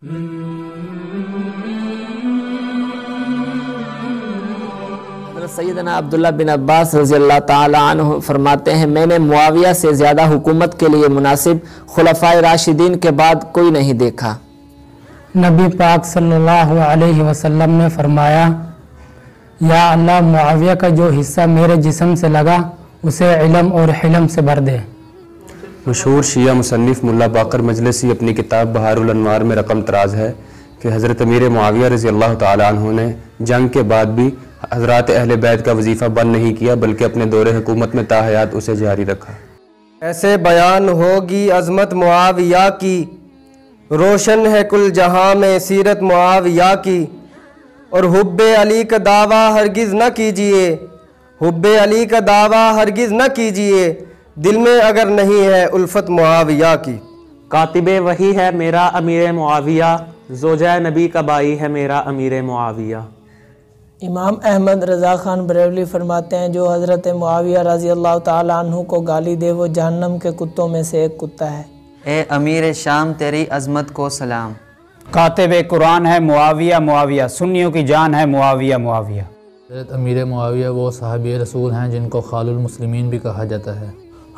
حضرت سیدنا عبداللہ بن عباس رضی اللہ تعالی عنہ فرماتے ہیں میں نے معاویہ سے زیادہ حکومت کے لیے مناسب خلفائے راشدین کے بعد کوئی نہیں دیکھا۔ نبی پاک صلی اللہ علیہ وسلم نے فرمایا یا اللہ معاویہ کا جو حصہ میرے جسم سے لگا اسے علم اور حلم سے بھر دے۔ مشہور شیعہ مصنف ملا باقر مجلسی اپنی کتاب بہار الانوار میں رقم تراز ہے کہ حضرت امیر معاویہ رضی اللہ تعالی عنہ نے جنگ کے بعد بھی حضرات اہل بیت کا وظیفہ بند نہیں کیا بلکہ اپنے دور حکومت میں تاحیات اسے جاری رکھا۔ ایسے بیان ہوگی عظمت معاویہ کی، روشن ہے کل جہاں میں سیرت معاویہ کی، اور حب علی کا دعویٰ ہرگز نہ کیجئے، حب علی کا دعویٰ ہرگز نہ کیجئے، دل میں اگر نہیں ہے الفت معاویہ کی۔ کاتب وحی ہے میرا امیر معاویہ، زوجہ نبی کا بائی ہے میرا امیر معاویہ۔ امام احمد رضا خان بریلوی فرماتے ہیں جو حضرت معاویہ رضی اللہ تعالیٰ عنہ کو گالی دے وہ جہنم کے کتوں میں سے ایک کتا ہے۔ اے امیر شام تیری عظمت کو سلام۔ کاتب قرآن ہے معاویہ معاویہ، سنیوں کی جان ہے معاویہ معاویہ۔ حضرت امیر معاویہ وہ صحابی رسول ہیں جن کو خال المسلمین بھی کہا جاتا ہے۔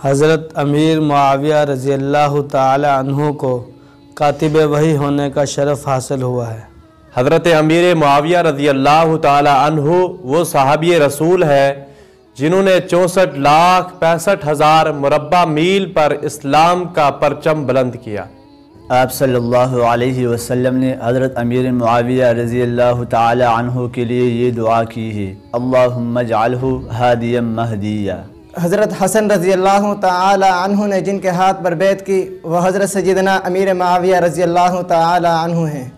حضرت امیر معاویہ رضی اللہ تعالی عنہ کو کاتب وحی ہونے کا شرف حاصل ہوا ہے۔ حضرت امیر معاویہ رضی اللہ تعالی عنہ وہ صحابی رسول ہے جنہوں نے 64,65,000 مربع میل پر اسلام کا پرچم بلند کیا۔ آپ صلی اللہ علیہ وسلم نے حضرت امیر معاویہ رضی اللہ تعالی عنہ کے لیے یہ دعا کی ہے اللہم اجعلہ ہادیا مہدیا۔ حضرت حسن رضی اللہ تعالی عنہ نے جن کے ہاتھ پر بیعت کی وہ حضرت سیدنا امیر معاویہ رضی اللہ تعالی عنہ ہیں۔